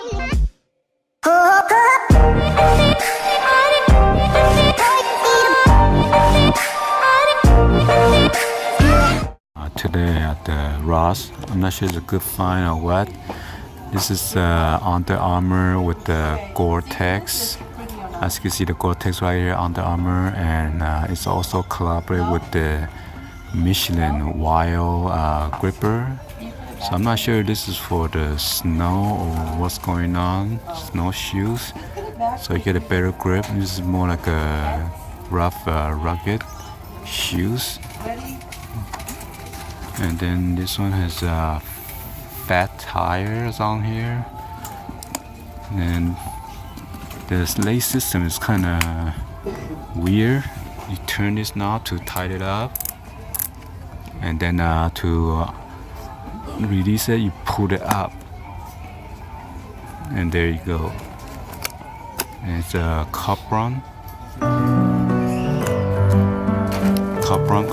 Today at the Ross, I'm not sure it's a good find or what. This is Under Armour with the GORE-TEX. As you can see, the GORE-TEX right here, Under Armour, and it's also collaborated with the Michelin wild gripper. So I'm not sure if this is for the snow or what's going on. Snowshoes, so you get a better grip. This is more like a rough, rugged shoes. And then this one has fat tires on here. And the lace system is kind of weird. You turn this knob to tighten it up, and then to release it, you pull it up, and there you go. And it's a Cupron. Cupron.